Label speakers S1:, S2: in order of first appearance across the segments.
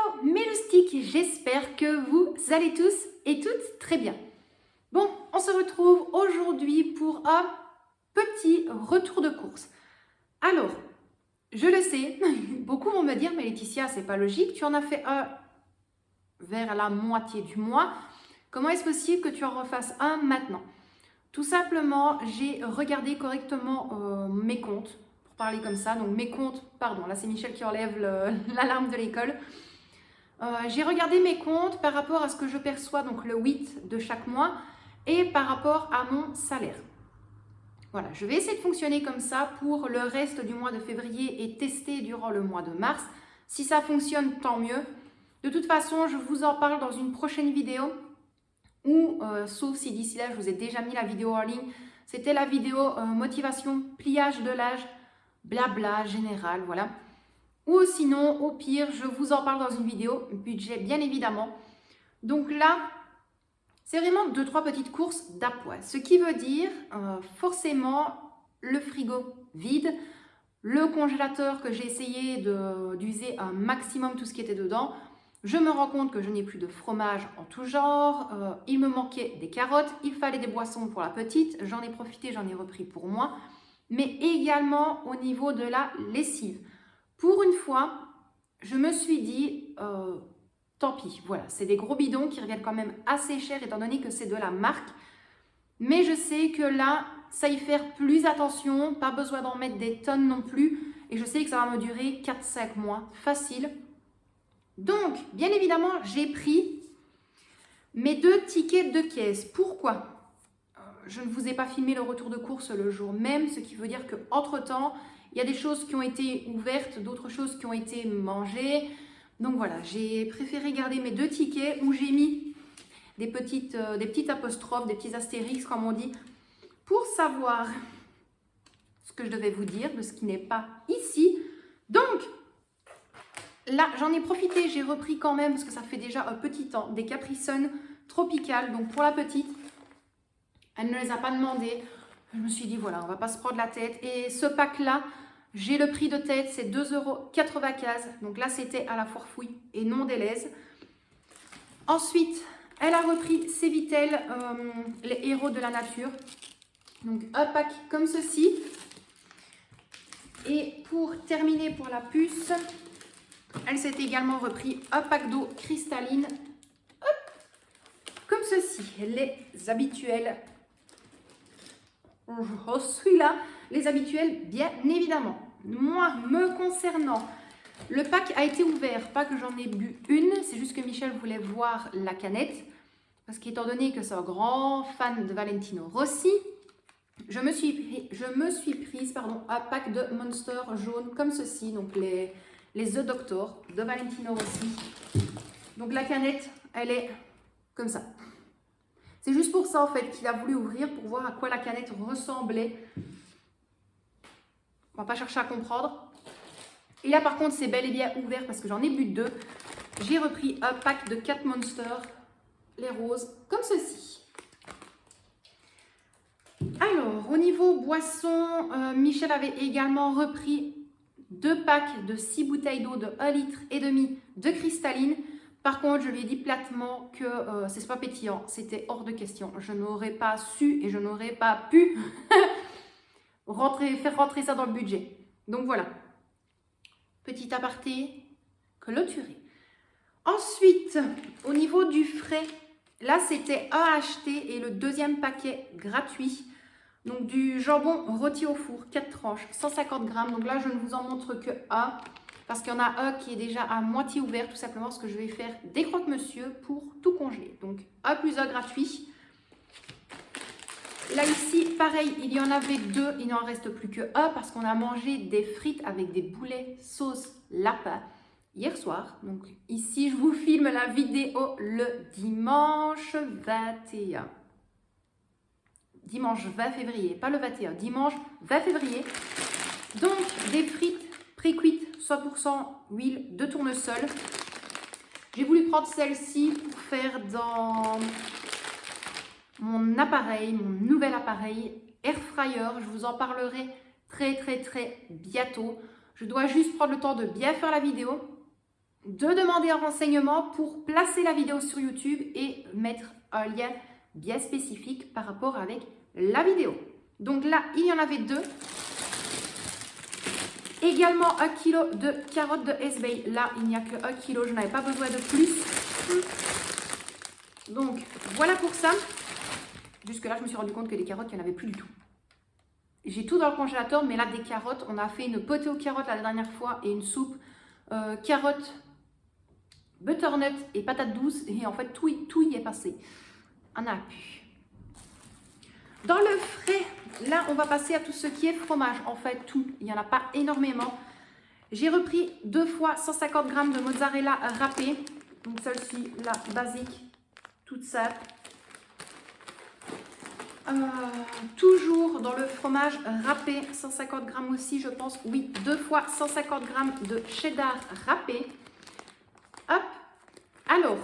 S1: Hello mes loustiques, j'espère que vous allez tous et toutes très bien. Bon, on se retrouve aujourd'hui pour un petit retour de course. Alors, je le sais, beaucoup vont me dire, mais Laetitia, c'est pas logique, tu en as fait un vers la moitié du mois. Comment est-ce possible que tu en refasses un maintenant? Tout simplement, j'ai regardé correctement mes comptes, pour parler comme ça. Donc mes comptes, pardon, là c'est Michel qui enlève l'alarme de l'école. J'ai regardé mes comptes par rapport à ce que je perçois, donc le 8 de chaque mois, et par rapport à mon salaire. Voilà, je vais essayer de fonctionner comme ça pour le reste du mois de février et tester durant le mois de mars. Si ça fonctionne, tant mieux. De toute façon, je vous en parle dans une prochaine vidéo. Ou, sauf si d'ici là, je vous ai déjà mis la vidéo en ligne. C'était la vidéo motivation, pliage de l'âge, blabla, général, voilà. Ou sinon, au pire, je vous en parle dans une vidéo, budget bien évidemment. Donc là, c'est vraiment 2-3 petites courses d'appoint. Ce qui veut dire forcément le frigo vide, le congélateur que j'ai essayé d'user un maximum tout ce qui était dedans. Je me rends compte que je n'ai plus de fromage en tout genre, il me manquait des carottes, il fallait des boissons pour la petite, j'en ai profité, j'en ai repris pour moi, mais également au niveau de la lessive. Pour une fois, je me suis dit, tant pis, voilà, c'est des gros bidons qui reviennent quand même assez cher étant donné que c'est de la marque. Mais je sais que là, ça y faire plus attention, pas besoin d'en mettre des tonnes non plus. Et je sais que ça va me durer 4-5 mois, facile. Donc, bien évidemment, j'ai pris mes 2 tickets de caisse. Pourquoi? Je ne vous ai pas filmé le retour de course le jour même, ce qui veut dire qu'entre-temps, il y a des choses qui ont été ouvertes, d'autres choses qui ont été mangées. Donc voilà, j'ai préféré garder mes 2 tickets où j'ai mis des petites apostrophes, des petits astérix comme on dit, pour savoir ce que je devais vous dire de ce qui n'est pas ici. Donc là, j'en ai profité, j'ai repris quand même, parce que ça fait déjà un petit temps, des Capri Sun tropicales. Donc pour la petite, elle ne les a pas demandé. Je me suis dit, voilà, on ne va pas se prendre la tête. Et ce pack-là, j'ai le prix de tête, c'est 2,95 €. Donc là, c'était à la foire fouille et non délaise. Ensuite, elle a repris ses Vitel, les héros de la nature. Donc un pack comme ceci. Et pour terminer pour la puce, elle s'est également repris un pack d'eau cristalline. Hop, comme ceci, les habituels. Je suis là, les habituels, bien évidemment. Moi, me concernant, le pack a été ouvert, pas que j'en ai bu une, c'est juste que Michel voulait voir la canette, parce qu'étant donné que c'est un grand fan de Valentino Rossi, je me suis prise un pack de Monster jaune comme ceci, donc les The Doctor de Valentino Rossi. Donc la canette, elle est comme ça. C'est juste pour ça en fait qu'il a voulu ouvrir, pour voir à quoi la canette ressemblait. On va pas chercher à comprendre. Et là par contre c'est bel et bien ouvert parce que j'en ai bu 2. J'ai repris un pack de 4 Monster, les roses, comme ceci. Alors au niveau boisson, Michel avait également repris 2 packs de 6 bouteilles d'eau de 1,5 litre de cristalline. Par contre, je lui ai dit platement que c'est pas pétillant, c'était hors de question. Je n'aurais pas su et je n'aurais pas pu faire rentrer ça dans le budget. Donc voilà, petit aparté clôturé. Ensuite, au niveau du frais, là c'était un acheté et le deuxième paquet gratuit. Donc du jambon rôti au four, 4 tranches, 150 grammes. Donc là, je ne vous en montre que un. Parce qu'il y en a un qui est déjà à moitié ouvert, tout simplement parce que je vais faire des croque-monsieur pour tout congeler. Donc, un plus un gratuit. Là, ici, pareil, il y en avait 2, il n'en reste plus que un parce qu'on a mangé des frites avec des boulets sauce lapin hier soir. Donc, ici, je vous filme la vidéo le dimanche 21. Dimanche 20 février, pas le 21, dimanche 20 février. Donc, des frites pré-cuites, 100% huile de tournesol. J'ai voulu prendre celle-ci pour faire dans mon appareil, mon nouvel appareil Air Fryer. Je vous en parlerai très bientôt. Je dois juste prendre le temps de bien faire la vidéo. de demander un renseignement pour placer la vidéo sur YouTube et mettre un lien bien spécifique par rapport avec la vidéo. Donc là, il y en avait 2. Également 1 kg de carottes de S-Bay. Là, il n'y a que 1 kg, je n'avais pas besoin de plus. Donc, voilà pour ça. Jusque là, je me suis rendu compte que des carottes, il n'y en avait plus du tout. J'ai tout dans le congélateur, mais là, des carottes, on a fait une potée aux carottes la dernière fois et une soupe carottes, butternut et patates douces. Et en fait, tout y est passé. On a pu. Dans le frais, là, on va passer à tout ce qui est fromage. En fait, tout. Il n'y en a pas énormément. J'ai repris 2 fois 150 g de mozzarella râpée. Donc, celle-ci, la basique, toute simple. Toujours dans le fromage râpé, 150 g aussi, je pense. Oui, 2 fois 150 g de cheddar râpé. Hop. Alors,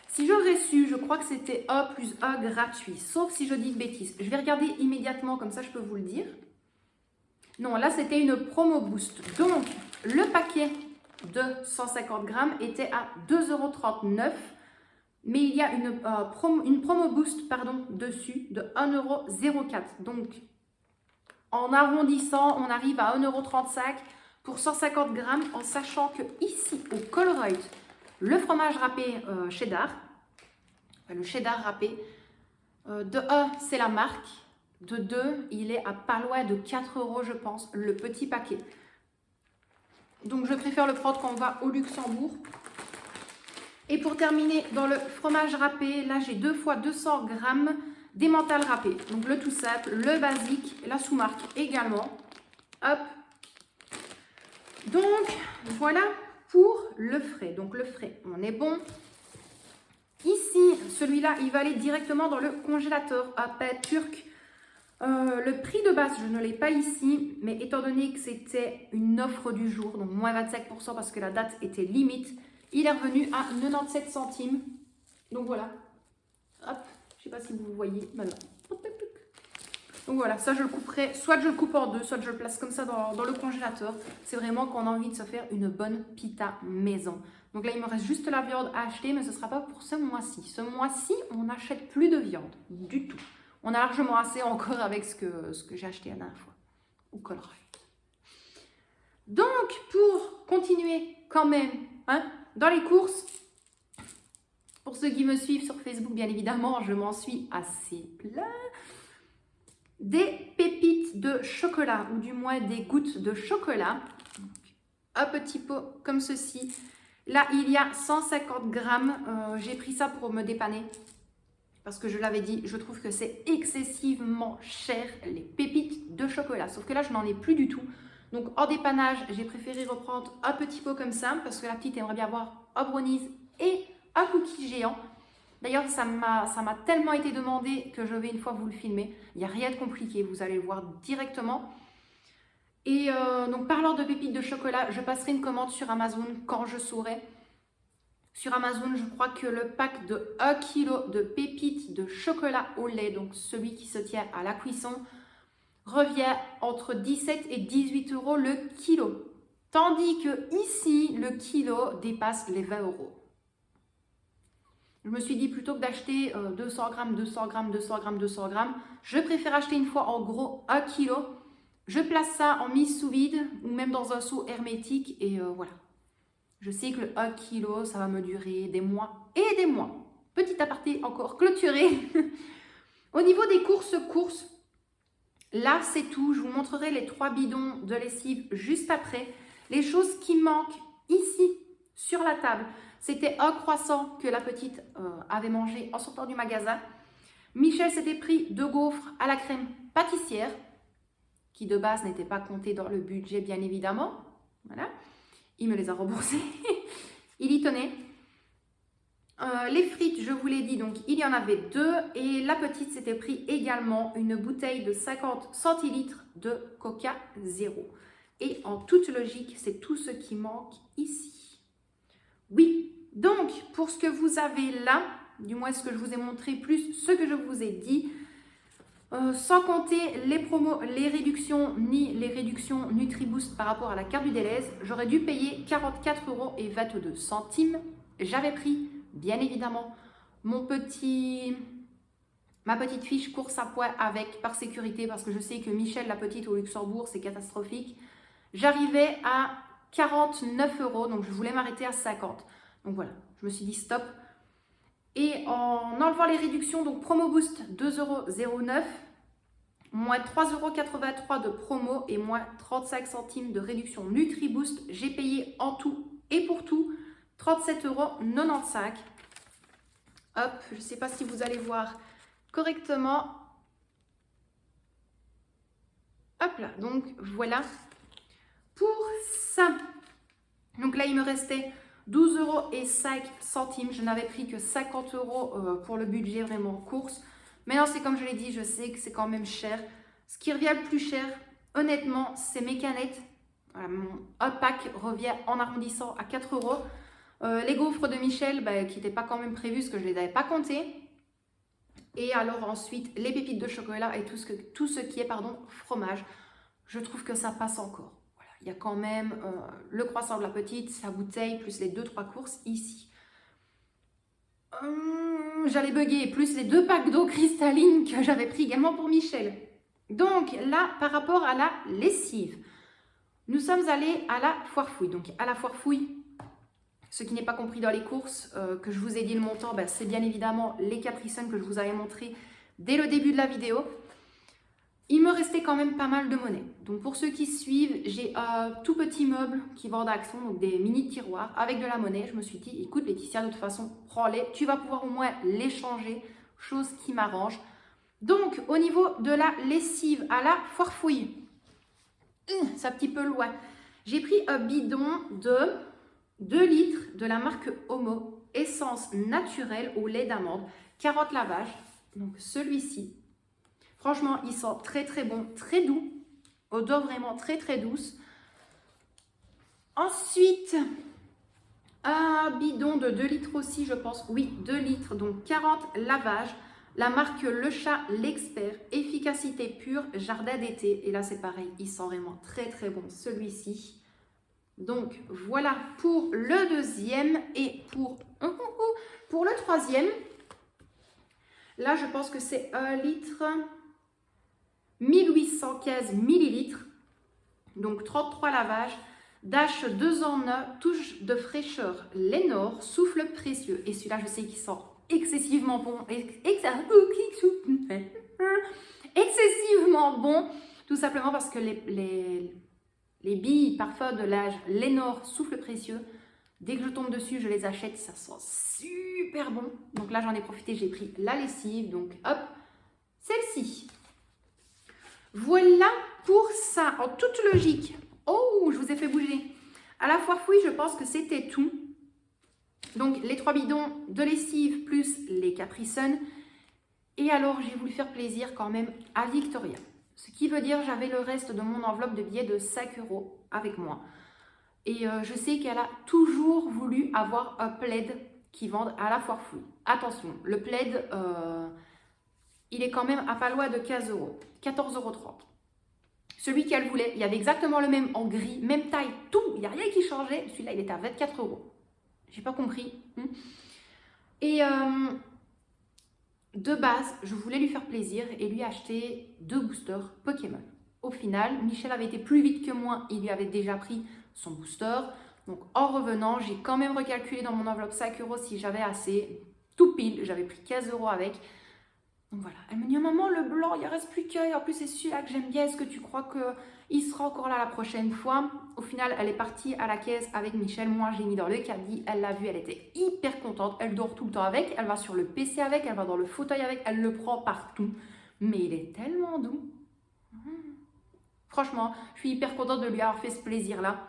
S1: si j'aurais su, je crois que c'était 1 plus 1 gratuit. Sauf si je dis de bêtises. Je vais regarder immédiatement, comme ça je peux vous le dire. Non, là c'était une promo boost. Donc, le paquet de 150 g était à 2,39 €. Mais il y a une promo boost dessus de 1,04 €. Donc, en arrondissant, on arrive à 1,35 € pour 150 g, en sachant que ici, au Colruyt, le fromage râpé cheddar, le cheddar râpé, de 1, c'est la marque. De 2, il est à pas loin de 4 € je pense, le petit paquet. Donc, je préfère le prendre quand on va au Luxembourg. Et pour terminer, dans le fromage râpé, là j'ai 2 fois 200 g d'emmental râpé. Donc le tout simple, le basique, la sous-marque également. Hop. Donc voilà pour le frais. Donc le frais, on est bon. Ici, celui-là, il va aller directement dans le congélateur à pain turc. Le prix de base, je ne l'ai pas ici, mais étant donné que c'était une offre du jour, donc moins 25% parce que la date était limite, il est revenu à 97 centimes. Donc voilà. Hop. Je ne sais pas si vous voyez. Maintenant. Donc voilà, ça je le couperai. Soit je le coupe en 2, soit je le place comme ça dans le congélateur. C'est vraiment qu'on a envie de se faire une bonne pita maison. Donc là, il me reste juste la viande à acheter, mais ce ne sera pas pour ce mois-ci. Ce mois-ci, on n'achète plus de viande. Du tout. On a largement assez encore avec ce que j'ai acheté la dernière fois. Au Colruyt. Donc, pour continuer quand même, dans les courses, pour ceux qui me suivent sur Facebook, bien évidemment, je m'en suis assez plein. Des pépites de chocolat, ou du moins des gouttes de chocolat. Donc, un petit pot comme ceci. Là, il y a 150 g. J'ai pris ça pour me dépanner. Parce que je l'avais dit, je trouve que c'est excessivement cher, les pépites de chocolat. Sauf que là, je n'en ai plus du tout. Donc, en dépannage, j'ai préféré reprendre un petit pot comme ça, parce que la petite aimerait bien avoir un brownies et un cookie géant. D'ailleurs, ça m'a tellement été demandé que je vais une fois vous le filmer. Il n'y a rien de compliqué, vous allez le voir directement. Et donc, parlant de pépites de chocolat, je passerai une commande sur Amazon quand je saurai. Sur Amazon, je crois que le pack de 1 kg de pépites de chocolat au lait, donc celui qui se tient à la cuisson, revient entre 17 et 18 € le kilo. Tandis que ici, le kilo dépasse les 20 €. Je me suis dit plutôt que d'acheter 200 g, 200 g, 200 g, 200 g, je préfère acheter une fois en gros 1 kg. Je place ça en mise sous vide ou même dans un seau hermétique et voilà. Je sais que le 1 kg, ça va me durer des mois et des mois. Petit aparté encore clôturé. Au niveau des courses, là c'est tout. Je vous montrerai les 3 bidons de lessive juste après. Les choses qui manquent ici sur la table, c'était un croissant que la petite avait mangé en sortant du magasin. Michel s'était pris 2 gaufres à la crème pâtissière, qui de base n'était pas compté dans le budget bien évidemment. Voilà. Il me les a remboursés. Il y tenait. Les frites, je vous l'ai dit, donc il y en avait 2. Et la petite s'était pris également une bouteille de 50 centilitres de Coca Zéro. Et en toute logique, c'est tout ce qui manque ici. Oui, donc pour ce que vous avez là, du moins ce que je vous ai montré, plus ce que je vous ai dit, Sans compter les promos, les réductions, ni les réductions NutriBoost par rapport à la carte du Delhaize, j'aurais dû payer 44,22 €. J'avais pris, bien évidemment, ma petite fiche course à poids avec, par sécurité, parce que je sais que Michel, la petite au Luxembourg, c'est catastrophique. J'arrivais à 49 €, donc je voulais m'arrêter à 50. Donc voilà, je me suis dit stop. Et en enlevant les réductions, donc promo boost 2,09 €, moins 3,83 € de promo et moins 35 centimes de réduction NutriBoost, j'ai payé en tout et pour tout 37,95 €. Hop, je ne sais pas si vous allez voir correctement. Hop là, donc voilà pour ça. Donc là, il me restait 12,05 €. Je n'avais pris que 50 € pour le budget vraiment course. Maintenant, c'est comme je l'ai dit, je sais que c'est quand même cher. Ce qui revient le plus cher, honnêtement, c'est mes canettes. Voilà, mon hot pack revient en arrondissant à 4 €. Les gaufres de Michel, qui n'étaient pas quand même prévues, parce que je ne les avais pas comptées. Et alors ensuite, les pépites de chocolat et tout ce qui est fromage. Je trouve que ça passe encore. Voilà, il y a quand même le croissant de la petite, sa bouteille, plus les 2-3 courses ici. J'allais bugger, plus les 2 packs d'eau cristalline que j'avais pris également pour Michel. Donc là, par rapport à la lessive, nous sommes allés à la foire fouille. Donc à la foire fouille, ce qui n'est pas compris dans les courses, que je vous ai dit le montant, c'est bien évidemment les Capri Sun que je vous avais montré dès le début de la vidéo. Il me restait quand même pas mal de monnaie. Donc pour ceux qui suivent, j'ai un tout petit meuble qui vend d'Action, donc des mini tiroirs avec de la monnaie. Je me suis dit, écoute Laetitia, de toute façon, prends-les. Tu vas pouvoir au moins les changer, chose qui m'arrange. Donc au niveau de la lessive à la foire fouille, c'est un petit peu loin. J'ai pris un bidon de 2 litres de la marque Omo, essence naturelle au lait d'amande, 40 lavages. Donc celui-ci. Franchement, il sent très très bon, très doux. Odeur vraiment très très douce. Ensuite, un bidon de 2 litres aussi, je pense. Oui, 2 litres, donc 40 lavages. La marque Le Chat, l'Expert, efficacité pure, jardin d'été. Et là, c'est pareil, il sent vraiment très très bon, celui-ci. Donc, voilà pour le deuxième. Et pour le troisième, là, je pense que c'est 1 litre... 1815 millilitres, donc 33 lavages, Dash 2 en 1, touche de fraîcheur, Lénore, souffle précieux. Et celui-là, je sais qu'il sent excessivement bon, excessivement bon, tout simplement parce que les billes parfums de l'âge Lénore, souffle précieux, dès que je tombe dessus, je les achète, ça sent super bon. Donc là, j'en ai profité, j'ai pris la lessive, donc hop, celle-ci. Voilà pour ça, en toute logique. Oh, je vous ai fait bouger. À la foire fouille, je pense que c'était tout. Donc, les 3 bidons de lessive plus les Capri Sun. Et alors, j'ai voulu faire plaisir quand même à Victoria. Ce qui veut dire j'avais le reste de mon enveloppe de billets de 5 € avec moi. Et je sais qu'elle a toujours voulu avoir un plaid qui vendent à la foire fouille. Attention, le plaid... il est quand même à pas loin de 15 €, 14,30 €. Celui qu'elle voulait, il y avait exactement le même en gris, même taille, tout, il n'y a rien qui changeait. Celui-là, il était à 24 €. J'ai pas compris. Et de base, je voulais lui faire plaisir et lui acheter 2 boosters Pokémon. Au final, Michel avait été plus vite que moi, il lui avait déjà pris son booster. Donc en revenant, j'ai quand même recalculé dans mon enveloppe 5 € si j'avais assez. Tout pile, j'avais pris 15 € avec. Donc voilà, elle me dit, maman, le blanc, il ne reste plus qu'un. En plus, c'est celui-là que j'aime bien. Est-ce que tu crois qu'il sera encore là la prochaine fois? Au final, elle est partie à la caisse avec Michel. Moi, je l'ai mis dans le caddie. Elle l'a vu, elle était hyper contente. Elle dort tout le temps avec. Elle va sur le PC avec. Elle va dans le fauteuil avec. Elle le prend partout. Mais il est tellement doux. Franchement, je suis hyper contente de lui avoir fait ce plaisir-là.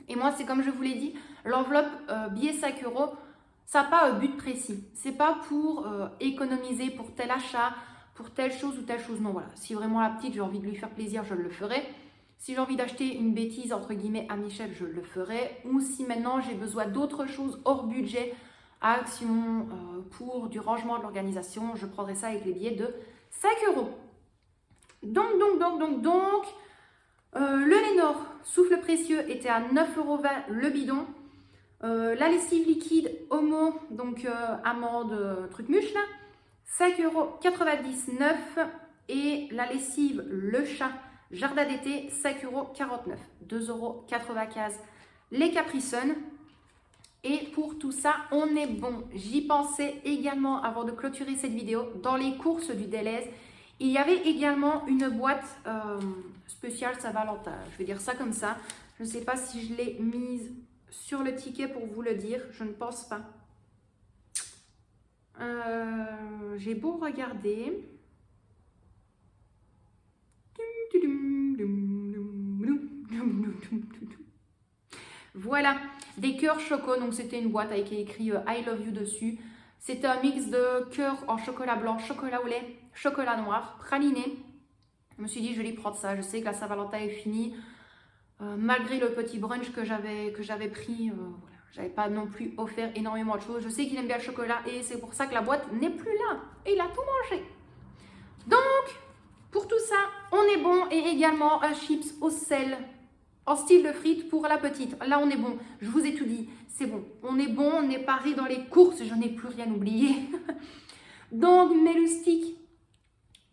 S1: Et moi, c'est comme je vous l'ai dit, l'enveloppe billet 5 €, ça n'a pas un but précis. C'est pas pour économiser pour tel achat, pour telle chose ou telle chose. Non, voilà. Si vraiment la petite, j'ai envie de lui faire plaisir, je le ferai. Si j'ai envie d'acheter une bêtise, entre guillemets, à Michel, je le ferai. Ou si maintenant, j'ai besoin d'autres choses hors budget, à Action, pour du rangement de l'organisation, je prendrai ça avec les billets de 5 €. Le Lénore Souffle Précieux était à 9,20 € le bidon. La lessive liquide Omo, donc amande, truc muche là, 5,99 €. Et la lessive Le Chat Jardin d'été, 5,49 €, 2,95 € les Capri Sun. Et pour tout ça, on est bon. J'y pensais également avant de clôturer cette vidéo. Dans les courses du Delhaize, il y avait également une boîte spéciale Saint-Valentin. Je vais dire ça comme ça. Je ne sais pas si je l'ai mise sur le ticket pour vous le dire. Je ne pense pas. J'ai beau regarder. Voilà, des cœurs choco, donc c'était une boîte avec écrit I love you dessus. C'était un mix de cœurs en chocolat blanc, chocolat au lait, chocolat noir, praliné. Je me suis dit, je vais prendre ça. Je sais que la Saint-Valentin est finie. Malgré le petit brunch que j'avais pris, voilà, j'avais pas non plus offert énormément de choses. Je sais qu'il aime bien le chocolat et c'est pour ça que la boîte n'est plus là. Et il a tout mangé. Donc, pour tout ça, on est bon. Et également un chips au sel en style de frites pour la petite. Là, on est bon. Je vous ai tout dit. C'est bon. On est bon. On est paré dans les courses. Je n'ai plus rien oublié. Donc, mes loustiques,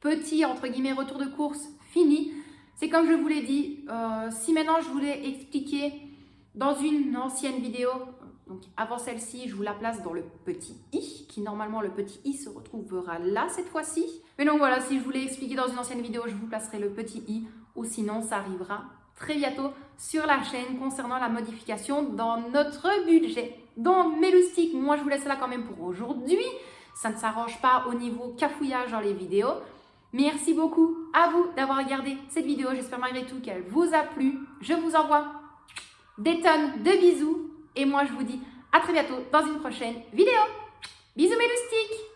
S1: petit, entre guillemets, retour de course, fini. C'est comme je vous l'ai dit. Si maintenant, je voulais expliquer dans une ancienne vidéo, donc avant celle-ci, je vous la place dans le petit i, qui normalement, le petit i se retrouvera là cette fois-ci. Mais donc voilà, si je voulais expliquer dans une ancienne vidéo, je vous placerai le petit i, ou sinon, ça arrivera très bientôt sur la chaîne concernant la modification dans notre budget. Donc mes loustiques, moi je vous laisse là quand même pour aujourd'hui. Ça ne s'arrange pas au niveau cafouillage dans les vidéos. Merci beaucoup à vous d'avoir regardé cette vidéo. J'espère malgré tout qu'elle vous a plu. Je vous envoie des tonnes de bisous. Et moi je vous dis à très bientôt dans une prochaine vidéo. Bisous mes loustiques!